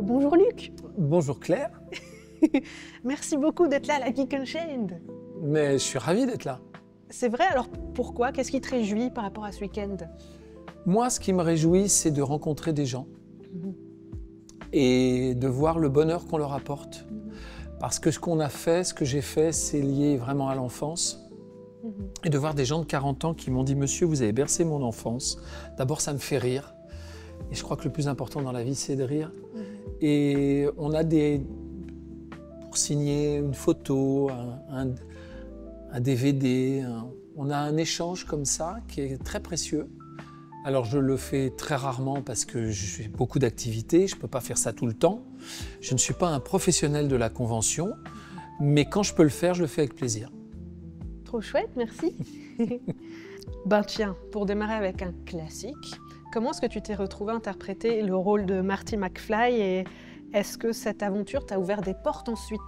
Bonjour Luc. Bonjour Claire. Merci beaucoup d'être là à la Geek Unchained. Mais je suis ravi d'être là. C'est vrai, alors pourquoi? Qu'est-ce qui te réjouit par rapport à ce week-end? Moi, ce qui me réjouit, c'est de rencontrer des gens et de voir le bonheur qu'on leur apporte. Parce que ce qu'on a fait, ce que j'ai fait, c'est lié vraiment à l'enfance. Et de voir des gens de 40 ans qui m'ont dit « Monsieur, vous avez bercé mon enfance. D'abord, ça me fait rire. Et je crois que le plus important dans la vie, c'est de rire. Et on a pour signer une photo, un DVD, on a un échange comme ça qui est très précieux. Alors je le fais très rarement parce que j'ai beaucoup d'activités, je ne peux pas faire ça tout le temps. Je ne suis pas un professionnel de la convention, mais quand je peux le faire, je le fais avec plaisir. Trop chouette, merci. Ben tiens, pour démarrer avec un classique, comment est-ce que tu t'es retrouvé à interpréter le rôle de Marty McFly et est-ce que cette aventure t'a ouvert des portes ensuite?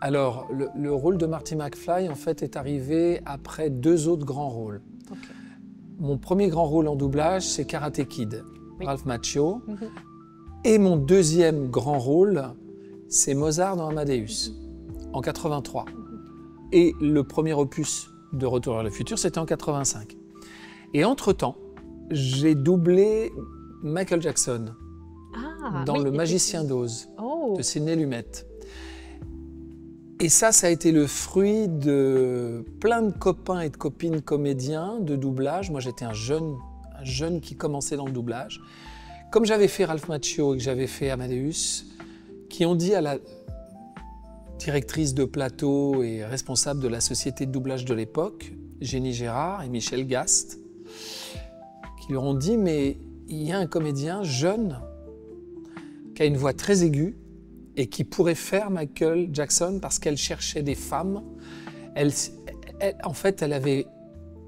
Alors, le rôle de Marty McFly, en fait, est arrivé après 2 autres grands rôles. Okay. Mon premier grand rôle en doublage, c'est Karate Kid, Ralph Macchio. Et mon deuxième grand rôle, c'est Mozart dans Amadeus, en 83. Et le premier opus de Retour vers le futur, c'était en 85. Et entre-temps, j'ai doublé Michael Jackson dans Le Magicien d'Oz de Sidney Lumet. Et ça a été le fruit de plein de copains et de copines comédiens de doublage. Moi, j'étais un jeune qui commençait dans le doublage. Comme j'avais fait Ralph Macchio et que j'avais fait Amadeus, qui ont dit à la directrice de plateau et responsable de la société de doublage de l'époque, Jenny Gérard et Michel Gast, qui leur ont dit « mais il y a un comédien jeune qui a une voix très aiguë et qui pourrait faire Michael Jackson parce qu'elle cherchait des femmes. » En fait, elle avait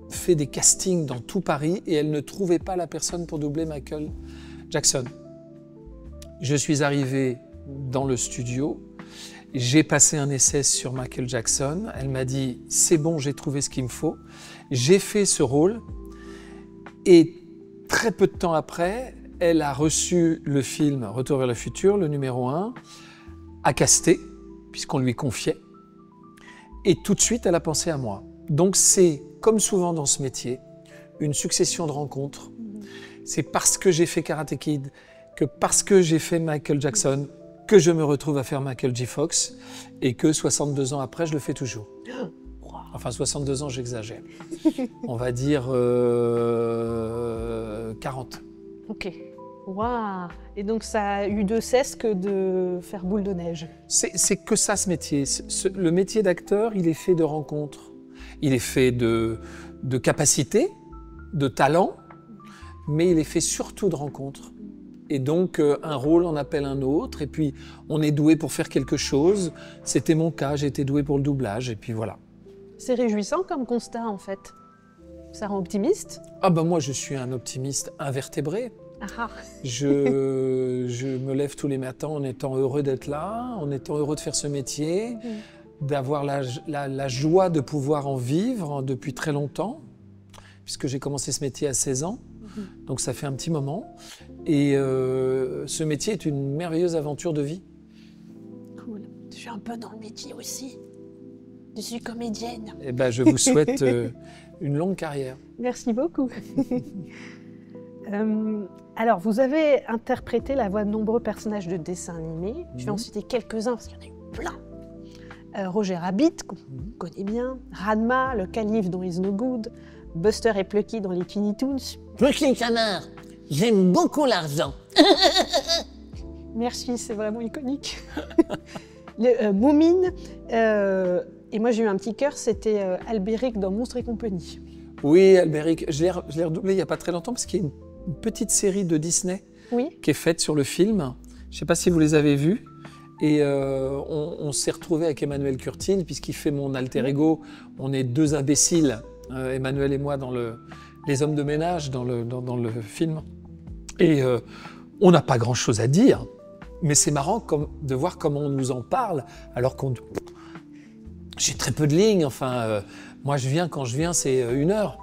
fait des castings dans tout Paris et elle ne trouvait pas la personne pour doubler Michael Jackson. Je suis arrivé dans le studio, j'ai passé un essai sur Michael Jackson, elle m'a dit « c'est bon, j'ai trouvé ce qu'il me faut ». J'ai fait ce rôle et très peu de temps après, elle a reçu le film Retour vers le futur, le numéro 1, à caster, puisqu'on lui confiait. Et tout de suite, elle a pensé à moi. Donc c'est, comme souvent dans ce métier, une succession de rencontres. C'est parce que j'ai fait Karate Kid, que parce que j'ai fait Michael Jackson, que je me retrouve à faire Michael J. Fox, et que 62 ans après, je le fais toujours. Enfin, 62 ans, j'exagère. On va dire 40. Ok. Waouh! Et donc ça a eu de cesse que de faire boule de neige. C'est que ça, ce métier. Le métier d'acteur, il est fait de rencontres. Il est fait de capacités, de talent, mais il est fait surtout de rencontres. Et donc, un rôle en appelle un autre, et puis on est doué pour faire quelque chose. C'était mon cas, j'étais doué pour le doublage, et puis voilà. C'est réjouissant comme constat, en fait. Ça rend optimiste? Ah ben moi, je suis un optimiste invertébré. Je me lève tous les matins en étant heureux d'être là, en étant heureux de faire ce métier, d'avoir la joie de pouvoir en vivre depuis très longtemps, puisque j'ai commencé ce métier à 16 ans, donc ça fait un petit moment. Et ce métier est une merveilleuse aventure de vie. Cool. Je suis un peu dans le métier aussi. Je suis comédienne. Eh ben, je vous souhaite une longue carrière. Merci beaucoup. Alors, vous avez interprété la voix de nombreux personnages de dessins animés. Je vais en citer quelques-uns parce qu'il y en a eu plein. Roger Rabbit, qu'on connaît bien, Ranma, le calife dans Is No Good, Buster et Plucky dans les Tiny Toons. Petit canard, j'aime beaucoup l'argent. Merci, c'est vraiment iconique. Moumine, et moi j'ai eu un petit cœur, c'était Albéric dans Monstres et compagnie. Oui, Albéric, je l'ai redoublé il n'y a pas très longtemps parce qu'il y a une petite série de Disney qui est faite sur le film. Je ne sais pas si vous les avez vus. Et on s'est retrouvé avec Emmanuel Curtil, puisqu'il fait mon alter ego. On est 2 imbéciles, Emmanuel et moi, dans les hommes de ménage, dans le film. Et on n'a pas grand-chose à dire, mais c'est marrant de voir comment on nous en parle, alors qu'on... J'ai très peu de lignes, enfin, moi quand je viens, c'est 1 heure.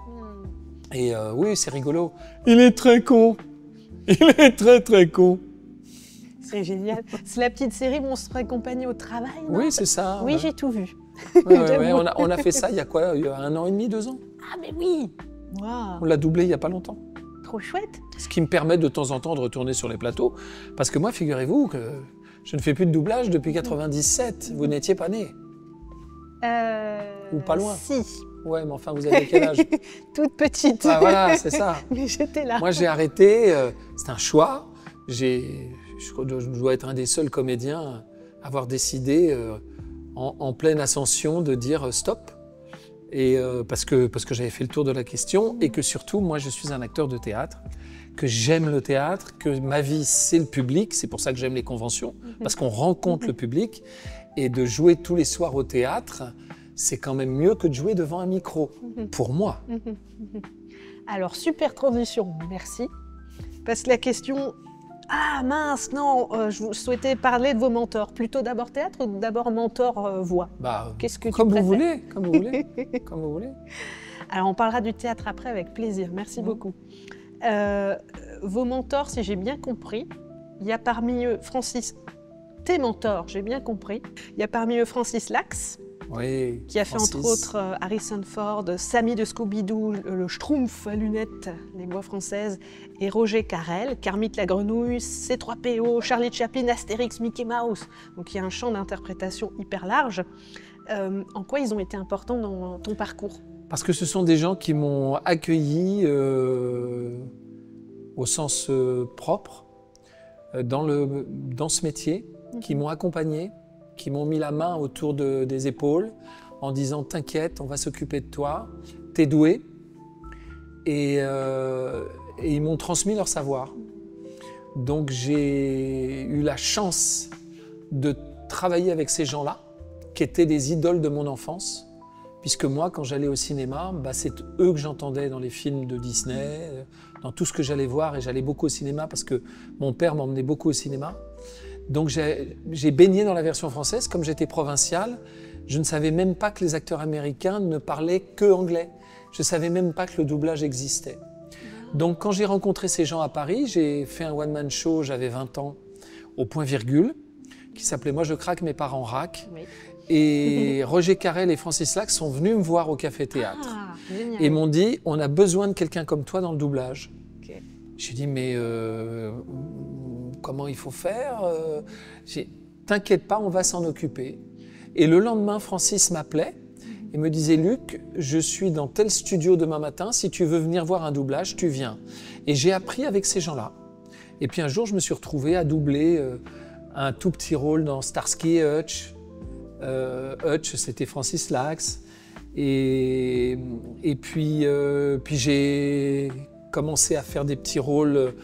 Et oui, c'est rigolo. Il est très con. Il est très très con. C'est génial. C'est la petite série Monstres et compagnie au travail, non? Oui, c'est ça. Oui, ouais. j'ai tout vu. Ouais, on a fait ça il y a quoi? Il y a 1 an et demi, 2 ans. Ah, mais oui. On Waouh, l'a doublé il n'y a pas longtemps. trop chouette. Ce qui me permet de temps en temps de retourner sur les plateaux. Parce que moi, figurez-vous que je ne fais plus de doublage depuis 97. Vous n'étiez pas né. Ou pas loin. Si, Ouais, mais enfin, vous avez quel âge? toute petite. Ah, voilà, c'est ça. Mais j'étais là. Moi, j'ai arrêté. C'est un choix. Je dois être un des seuls comédiens à avoir décidé en pleine ascension de dire stop. Et parce que j'avais fait le tour de la question et que surtout, moi, je suis un acteur de théâtre, que j'aime le théâtre, que ma vie, c'est le public. C'est pour ça que j'aime les conventions, parce qu'on rencontre le public. Et de jouer tous les soirs au théâtre, c'est quand même mieux que de jouer devant un micro, pour moi. Alors, super transition, merci. Parce que la question... Ah mince, non, je souhaitais parler de vos mentors. Plutôt d'abord théâtre ou d'abord mentor voix? Bah, Qu'est-ce que tu comme vous préfères? voulez, comme vous voulez, comme vous voulez. Alors, on parlera du théâtre après avec plaisir. Merci beaucoup. Vos mentors, si j'ai bien compris, il y a parmi eux Francis... Tes mentors, j'ai bien compris. Il y a parmi eux Francis Lax, Oui. qui a fait Francis. entre autres Harrison Ford, Sammy de Scooby-Doo, le Schtroumpf à lunettes, les voix françaises, et Roger Carrel, Kermit la Grenouille, C3PO, Charlie Chaplin, Astérix, Mickey Mouse. Donc il y a un champ d'interprétation hyper large. En quoi ils ont été importants dans ton parcours? Parce que ce sont des gens qui m'ont accueilli au sens propre dans ce métier, qui m'ont accompagné, qui m'ont mis la main autour des épaules en disant « T'inquiète, on va s'occuper de toi, t'es doué ». Et ils m'ont transmis leur savoir. Donc j'ai eu la chance de travailler avec ces gens-là, qui étaient des idoles de mon enfance, puisque moi, quand j'allais au cinéma, c'est eux que j'entendais dans les films de Disney, dans tout ce que j'allais voir, et j'allais beaucoup au cinéma parce que mon père m'emmenait beaucoup au cinéma. Donc j'ai baigné dans la version française, comme j'étais provincial, je ne savais même pas que les acteurs américains ne parlaient que anglais. Je ne savais même pas que le doublage existait. Donc quand j'ai rencontré ces gens à Paris, j'ai fait un one-man show, j'avais 20 ans, au Point Virgule, qui s'appelait « Moi je craque, mes parents raquent ». Oui. Et Roger Carrel et Francis Lax sont venus me voir au Café Théâtre. Ah, génial. Et m'ont dit, on a besoin de quelqu'un comme toi dans le doublage. Ok. J'ai dit, mais comment il faut faire? T'inquiète pas, on va s'en occuper. Et le lendemain, Francis m'appelait et me disait, Luc, je suis dans tel studio demain matin, si tu veux venir voir un doublage, tu viens. Et j'ai appris avec ces gens-là. Et puis un jour, je me suis retrouvé à doubler un tout petit rôle dans Starsky et Hutch. Hutch, c'était Francis Lax. Et puis j'ai commencé à faire des petits rôles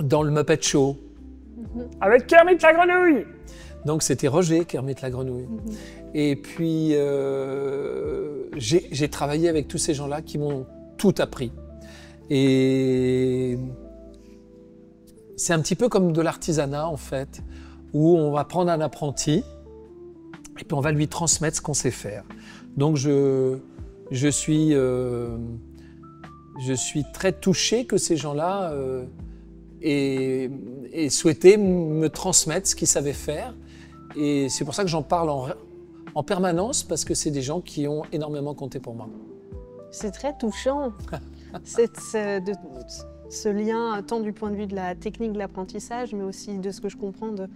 dans le Muppet Show. Avec Kermit la Grenouille. Donc c'était Roger, Kermit la Grenouille. Et puis j'ai travaillé avec tous ces gens-là qui m'ont tout appris. Et c'est un petit peu comme de l'artisanat en fait, où on va prendre un apprenti et puis on va lui transmettre ce qu'on sait faire. Donc je suis très touché que ces gens-là aient souhaité me transmettre ce qu'ils savaient faire. Et c'est pour ça que j'en parle en permanence, parce que c'est des gens qui ont énormément compté pour moi. C'est très touchant, ce lien, tant du point de vue de la technique de l'apprentissage, mais aussi de ce que je comprends de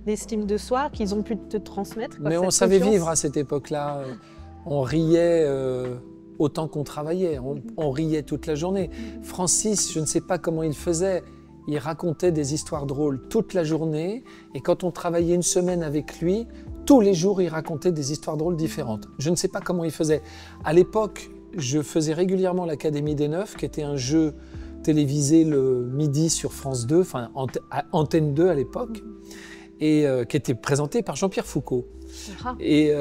l'estime de soi qu'ils ont pu te transmettre. Mais on savait vivre à cette époque-là. On riait autant qu'on travaillait. On riait toute la journée. Francis, je ne sais pas comment il faisait. Il racontait des histoires drôles toute la journée. Et quand on travaillait une semaine avec lui, tous les jours, il racontait des histoires drôles différentes. Je ne sais pas comment il faisait. À l'époque, je faisais régulièrement l'Académie des Neufs, qui était un jeu télévisé le midi sur France 2, enfin Antenne 2 à l'époque, et qui était présenté par Jean-Pierre Foucault. Et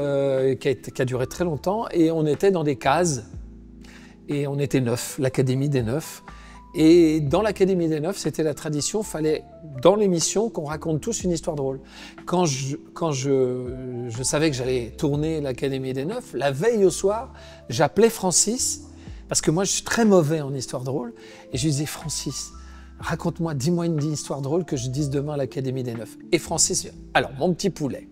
qui a duré très longtemps. Et on était dans des cases. Et on était 9, l'Académie des Neufs. Et dans l'Académie des Neufs, c'était la tradition, il fallait, dans l'émission, qu'on raconte tous une histoire drôle. Quand je savais que j'allais tourner l'Académie des Neufs, la veille au soir, j'appelais Francis, parce que moi, je suis très mauvais en histoire drôle, et je lui disais, Francis, raconte-moi, dis-moi une histoire drôle que je dise demain à l'Académie des Neufs. Et Francis, alors mon petit poulet,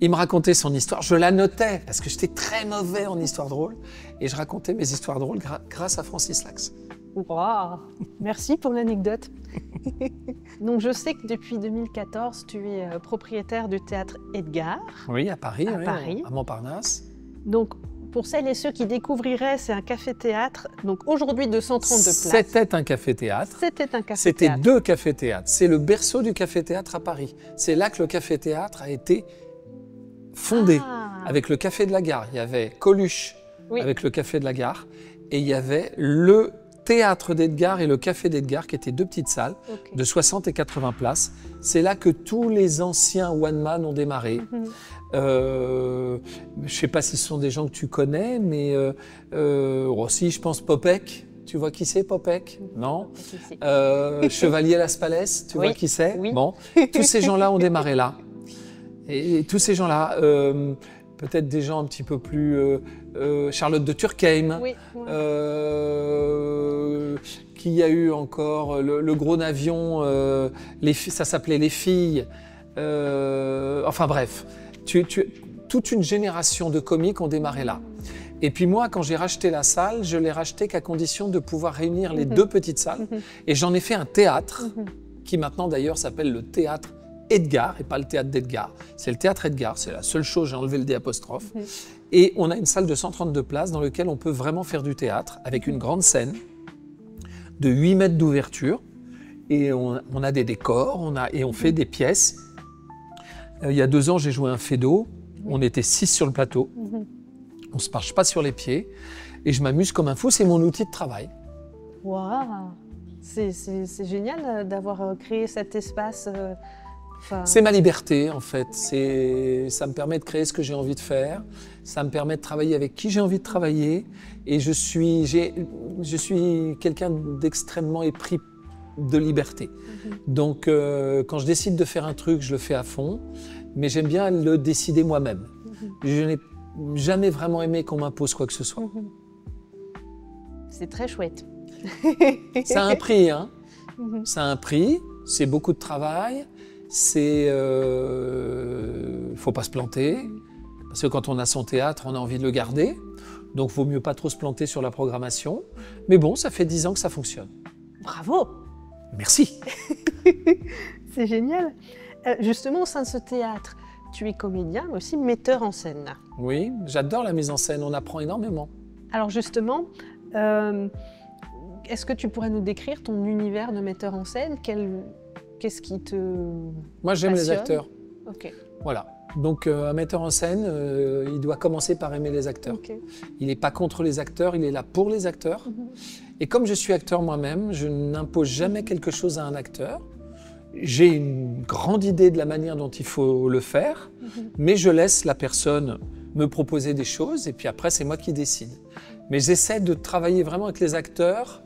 il me racontait son histoire, je la notais parce que j'étais très mauvais en histoire drôle et je racontais mes histoires drôles grâce à Francis Lax. Wow. Merci pour l'anecdote. Donc je sais que depuis 2014, tu es propriétaire du théâtre Edgar. Oui, à Paris, À à Montparnasse. Donc pour celles et ceux qui découvriraient, c'est un café-théâtre. Donc aujourd'hui 232 places. C'était un café-théâtre. C'était un café-théâtre. C'était 2 cafés-théâtres. C'est le berceau du café-théâtre à Paris. C'est là que le café-théâtre a été fondé. Avec le café de la gare. Il y avait Coluche avec le café de la gare. Et il y avait le théâtre d'Edgar et le café d'Edgar, qui étaient 2 petites salles de 60 et 80 places. C'est là que tous les anciens one-man ont démarré. Je ne sais pas si ce sont des gens que tu connais, mais aussi, je pense, Popek. Tu vois qui c'est, Popek? Non. Chevalier Las Palais, tu vois qui c'est? Bon. Tous ces gens-là ont démarré là. Et tous ces gens-là, peut-être des gens un petit peu plus... Charlotte de Turckheim, qui y a eu encore le Gros Navion, ça s'appelait Les Filles. Enfin bref, toute une génération de comiques ont démarré là. Et puis moi, quand j'ai racheté la salle, je l'ai racheté qu'à condition de pouvoir réunir les 2 petites salles. Et j'en ai fait un théâtre, qui maintenant d'ailleurs s'appelle le théâtre Edgar, et pas le théâtre d'Edgar. C'est le théâtre Edgar, c'est la seule chose, j'ai enlevé le D'. Et on a une salle de 132 places dans laquelle on peut vraiment faire du théâtre, avec une grande scène de 8 mètres d'ouverture. Et on a des décors, et on fait des pièces. Il y a 2 ans, j'ai joué un Feydeau. On était 6 sur le plateau. On ne se marche pas sur les pieds. Et je m'amuse comme un fou, c'est mon outil de travail. Waouh! C'est génial d'avoir créé cet espace. C'est ma liberté, en fait. Ça me permet de créer ce que j'ai envie de faire. Ça me permet de travailler avec qui j'ai envie de travailler. Et je suis quelqu'un d'extrêmement épris de liberté. Donc, quand je décide de faire un truc, je le fais à fond. Mais j'aime bien le décider moi-même. Je n'ai jamais vraiment aimé qu'on m'impose quoi que ce soit. C'est très chouette. Ça a un prix, hein. Ça a un prix. C'est beaucoup de travail. Faut pas se planter, parce que quand on a son théâtre, on a envie de le garder, donc vaut mieux pas trop se planter sur la programmation. Mais bon, ça fait 10 ans que ça fonctionne. Bravo! Merci! C'est génial. Justement, au sein de ce théâtre, tu es comédien, mais aussi metteur en scène. Oui, j'adore la mise en scène, on apprend énormément. Alors justement, est-ce que tu pourrais nous décrire ton univers de metteur en scène? Qu'est-ce qui te Moi, j'aime les acteurs. Ok. Voilà. Donc, un metteur en scène, il doit commencer par aimer les acteurs. Okay. Il n'est pas contre les acteurs, il est là pour les acteurs. Et comme je suis acteur moi-même, je n'impose jamais quelque chose à un acteur. J'ai une grande idée de la manière dont il faut le faire, mais je laisse la personne me proposer des choses, et puis après, c'est moi qui décide. Mais j'essaie de travailler vraiment avec les acteurs.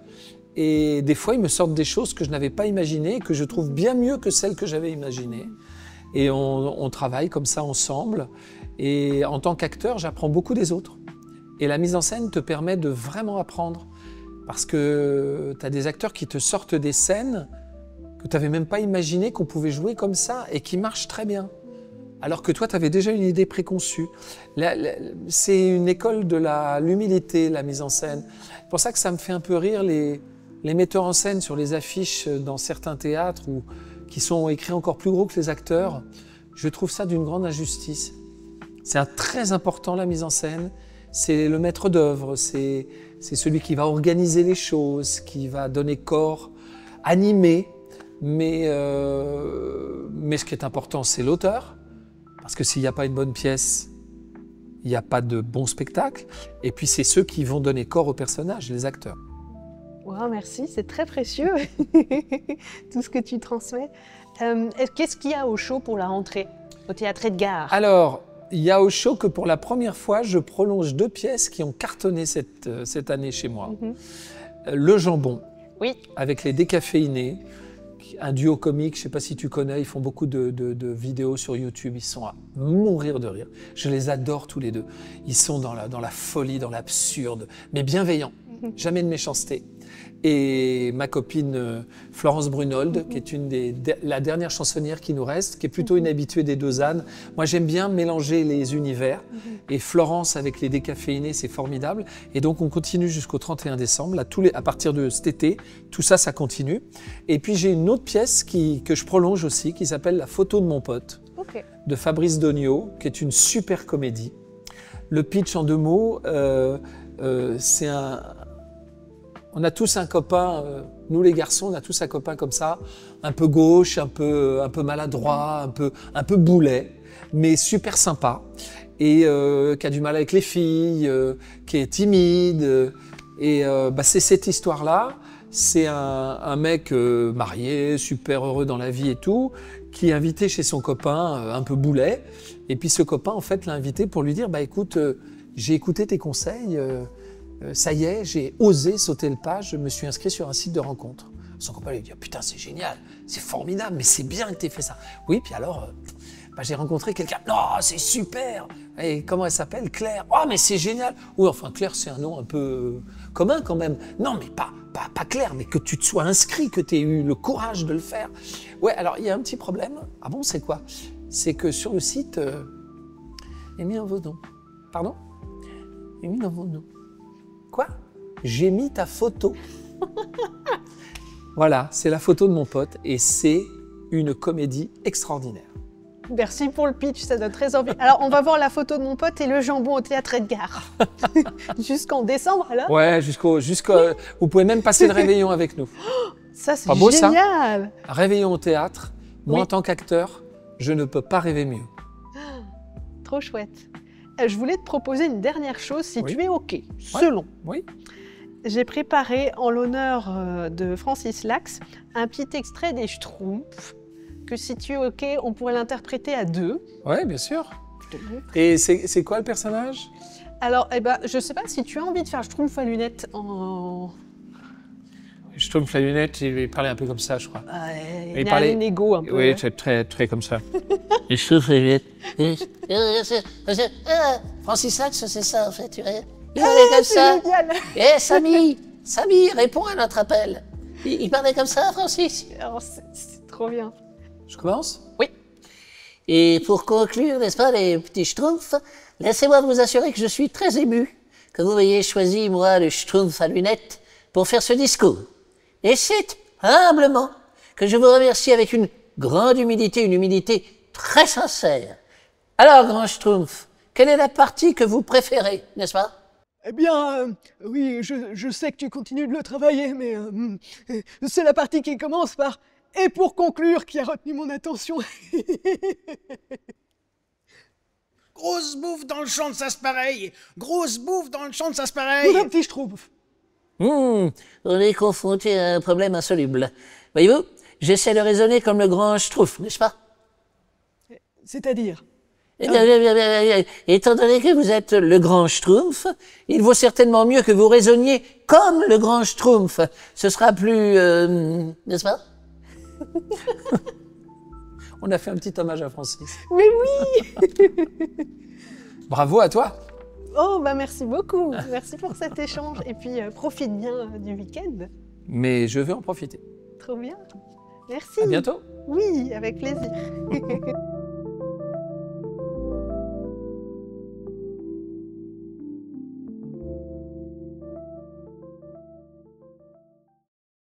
Et des fois, ils me sortent des choses que je n'avais pas imaginées, que je trouve bien mieux que celles que j'avais imaginées. Et on travaille comme ça ensemble. Et en tant qu'acteur, j'apprends beaucoup des autres. Et la mise en scène te permet de vraiment apprendre. Parce que tu as des acteurs qui te sortent des scènes que tu n'avais même pas imaginé qu'on pouvait jouer comme ça et qui marchent très bien. Alors que toi, tu avais déjà une idée préconçue. C'est une école de l'humilité, la mise en scène. C'est pour ça que ça me fait un peu rire les metteurs en scène sur les affiches dans certains théâtres qui sont écrits encore plus gros que les acteurs. Je trouve ça d'une grande injustice. C'est très important, la mise en scène. C'est le maître d'œuvre, c'est celui qui va organiser les choses, qui va donner corps, animer. Mais ce qui est important, c'est l'auteur. Parce que s'il n'y a pas une bonne pièce, il n'y a pas de bon spectacle. Et puis, c'est ceux qui vont donner corps aux personnages, les acteurs. Wow, merci, c'est très précieux, tout ce que tu transmets. Qu'est-ce qu'il y a au show pour la rentrée, au Théâtre Edgar? Alors, il y a au show que pour la première fois, je prolonge 2 pièces qui ont cartonné cette année chez moi. Le Jambon, avec les Décaféinés, un duo comique, je ne sais pas si tu connais, ils font beaucoup de vidéos sur YouTube, ils sont à mourir de rire. Je les adore tous les deux. Ils sont dans la folie, dans l'absurde, mais bienveillants. jamais de méchanceté. Et ma copine Florence Brunold, qui est la dernière chansonnière qui nous reste, qui est plutôt une habituée des deux ânes. Moi, j'aime bien mélanger les univers. Et Florence, avec les décaféinés, c'est formidable. Et donc, on continue jusqu'au 31 décembre. Là, à partir de cet été, tout ça, ça continue. Et puis, j'ai une autre pièce que je prolonge aussi, qui s'appelle La photo de mon pote, de Fabrice Dognaud, qui est une super comédie. Le pitch en 2 mots, c'est on a tous un copain, nous les garçons, on a tous un copain comme ça, un peu gauche, un peu maladroit, un peu boulet, mais super sympa, et qui a du mal avec les filles, qui est timide. Et c'est cette histoire-là. C'est un mec marié, super heureux dans la vie et tout, qui est invité chez son copain un peu boulet. Et puis ce copain, en fait, l'a invité pour lui dire « écoute, j'ai écouté tes conseils, ça y est, j'ai osé sauter le pas, je me suis inscrit sur un site de rencontre. » Son copain lui dit « Putain, c'est génial, c'est formidable, mais c'est bien que tu aies fait ça. » Oui, puis alors, j'ai rencontré quelqu'un. « Non, c'est super. Et comment elle s'appelle? Claire. Oh, mais c'est génial. » Oui, enfin, Claire, c'est un nom un peu commun quand même. Non, mais pas Claire, mais que tu te sois inscrit, que tu aies eu le courage de le faire. Ouais, alors, il y a un petit problème. Ah bon, c'est quoi? C'est que sur le site, j'ai mis un vos noms. Pardon? J'ai mis dans vos noms. Quoi? J'ai mis ta photo. Voilà, c'est la photo de mon pote et c'est une comédie extraordinaire. Merci pour le pitch, ça donne très envie. Alors, on va voir la photo de mon pote et le jambon au théâtre Edgar. Jusqu'en décembre, alors? Ouais, vous pouvez même passer le réveillon avec nous. Ça, c'est pas beau, génial! Ça? Réveillon au théâtre, moi Oui. en tant qu'acteur, je ne peux pas rêver mieux. Trop chouette. Je voulais te proposer une dernière chose, si Oui. tu es OK, selon. Oui. J'ai préparé, en l'honneur de Francis Lax, un petit extrait des Schtroumpfs, que si tu es OK, on pourrait l'interpréter à 2. Ouais, bien sûr. Et c'est quoi le personnage? Alors, je sais pas si tu as envie de faire Schtroumpf à lunettes en... Je tombe la lunette, il parlait un peu comme ça, je crois. Il a un égo un peu. Oui, très, très comme ça. Je souffre vite. Francis Lax, c'est ça en fait, tu vois. Il parlait comme ça. Génial. Samy, réponds à notre appel. Il parlait comme ça, Francis. Alors, c'est trop bien. Je commence? Oui. Et pour conclure, n'est-ce pas, les petits schtroumpfs, laissez-moi vous assurer que je suis très ému que vous ayez choisi, moi, le schtroumpf à lunettes, pour faire ce discours. Et c'est humblement que je vous remercie avec une grande humilité, une humilité très sincère. Alors, grand schtroumpf, quelle est la partie que vous préférez, n'est-ce pas? Eh bien, oui, je sais que tu continues de le travailler, mais c'est la partie qui commence par « et pour conclure » qui a retenu mon attention. Grosse bouffe dans le champ de Saspareil. Grosse bouffe dans le champ de Saspareil. Mon petit Schtroumpf. On est confronté à un problème insoluble. Voyez-vous, j'essaie de raisonner comme le grand schtroumpf, n'est-ce pas? C'est-à-dire? Eh bien, étant donné que vous êtes le grand schtroumpf, il vaut certainement mieux que vous raisonniez comme le grand schtroumpf. Ce sera plus... n'est-ce pas? On a fait un petit hommage à Francis. Mais oui. Bravo à toi. Oh, merci beaucoup. Merci pour cet échange. Et puis, profite bien du week-end. Mais je vais en profiter. Trop bien. Merci. À bientôt. Oui, avec plaisir.